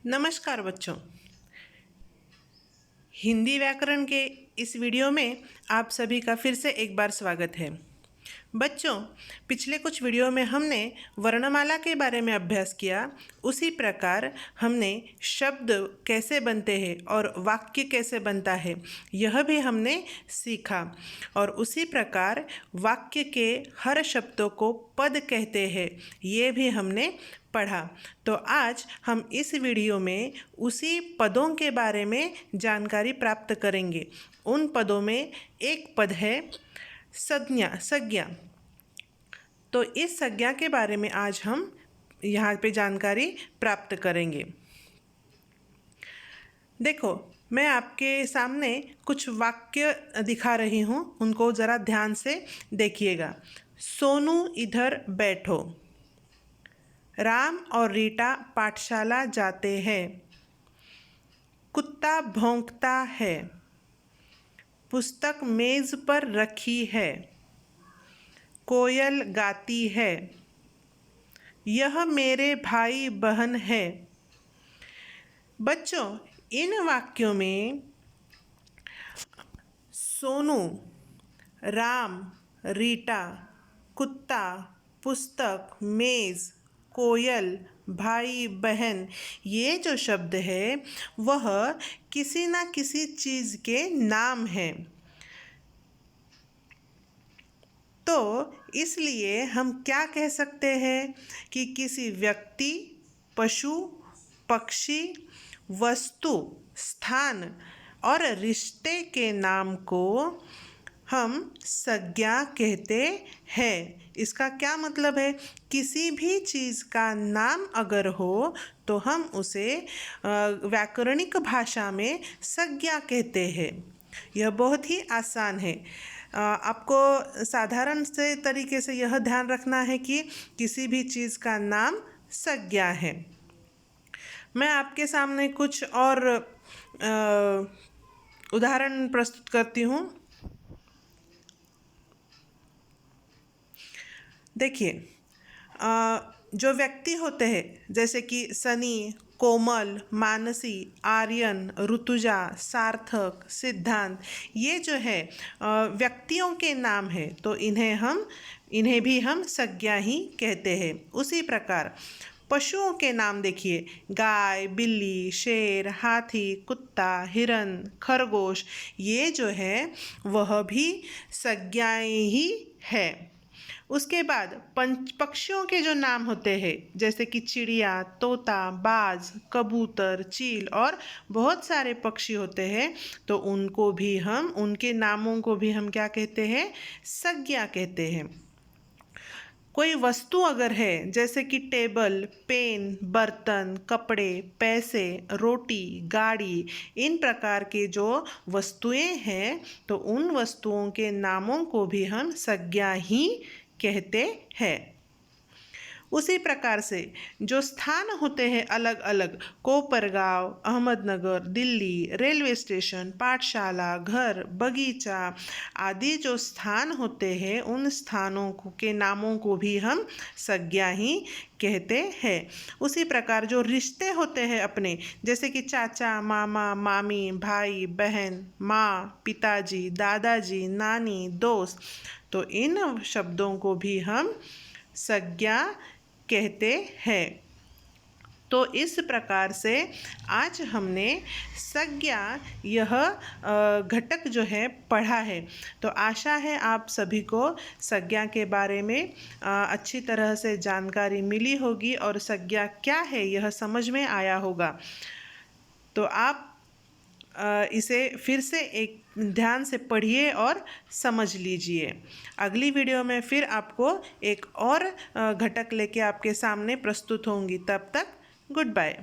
नमस्कार बच्चों, हिंदी व्याकरण के इस वीडियो में आप सभी का फिर से एक बार स्वागत है। बच्चों, पिछले कुछ वीडियो में हमने वर्णमाला के बारे में अभ्यास किया। उसी प्रकार हमने शब्द कैसे बनते हैं और वाक्य कैसे बनता है यह भी हमने सीखा, और उसी प्रकार वाक्य के हर शब्दों को पद कहते हैं ये भी हमने पढ़ा। तो आज हम इस वीडियो में उसी पदों के बारे में जानकारी प्राप्त करेंगे। उन पदों में एक पद है संज्ञा। तो इस संज्ञा के बारे में आज हम यहाँ पे जानकारी प्राप्त करेंगे। देखो, मैं आपके सामने कुछ वाक्य दिखा रही हूँ, उनको ज़रा ध्यान से देखिएगा। सोनू इधर बैठो, राम और रीटा पाठशाला जाते हैं, कुत्ता भौंकता है, पुस्तक मेज़ पर रखी है, कोयल गाती है, यह मेरे भाई बहन है। बच्चों, इन वाक्यों में सोनू, राम, रीटा, कुत्ता, पुस्तक, मेज़, कोयल, भाई बहन, ये जो शब्द है वह किसी न किसी चीज़ के नाम हैं। तो इसलिए हम क्या कह सकते हैं कि किसी व्यक्ति, पशु, पक्षी, वस्तु, स्थान और रिश्ते के नाम को हम संज्ञा कहते हैं। इसका क्या मतलब है? किसी भी चीज़ का नाम अगर हो तो हम उसे व्याकरणिक भाषा में संज्ञा कहते हैं। यह बहुत ही आसान है। आपको साधारण से तरीके से यह ध्यान रखना है कि किसी भी चीज़ का नाम संज्ञा है। मैं आपके सामने कुछ और उदाहरण प्रस्तुत करती हूँ। देखिए, जो व्यक्ति होते हैं जैसे कि सनी, कोमल, मानसी, आर्यन, ऋतुजा, सार्थक, सिद्धांत, ये जो है व्यक्तियों के नाम है, तो इन्हें भी हम संज्ञा ही कहते हैं। उसी प्रकार पशुओं के नाम देखिए, गाय, बिल्ली, शेर, हाथी, कुत्ता, हिरन, खरगोश, ये जो है वह भी संज्ञाएं ही है। उसके बाद पक्षियों के जो नाम होते हैं जैसे कि चिड़िया, तोता, बाज, कबूतर, चील और बहुत सारे पक्षी होते हैं, तो उनके नामों को भी हम क्या कहते हैं? संज्ञा कहते हैं। कोई वस्तु अगर है जैसे कि टेबल, पेन, बर्तन, कपड़े, पैसे, रोटी, गाड़ी, इन प्रकार के जो वस्तुएं हैं तो उन वस्तुओं के नामों को भी हम संज्ञा ही कहते हैं। उसी प्रकार से जो स्थान होते हैं अलग अलग, कोपरगांव, अहमदनगर, दिल्ली, रेलवे स्टेशन, पाठशाला, घर, बगीचा आदि जो स्थान होते हैं उन स्थानों के नामों को भी हम संज्ञा ही कहते हैं। उसी प्रकार जो रिश्ते होते हैं अपने, जैसे कि चाचा, मामा, मामी, भाई, बहन, माँ, पिताजी, दादाजी, नानी, दोस्त, तो इन शब्दों को भी हम संज्ञा कहते हैं। तो इस प्रकार से आज हमने संज्ञा यह घटक जो है पढ़ा है। तो आशा है आप सभी को संज्ञा के बारे में अच्छी तरह से जानकारी मिली होगी और संज्ञा क्या है यह समझ में आया होगा। तो आप इसे फिर से एक ध्यान से पढ़िए और समझ लीजिए। अगली वीडियो में फिर आपको एक और घटक लेके आपके सामने प्रस्तुत होंगी। तब तक गुड बाय।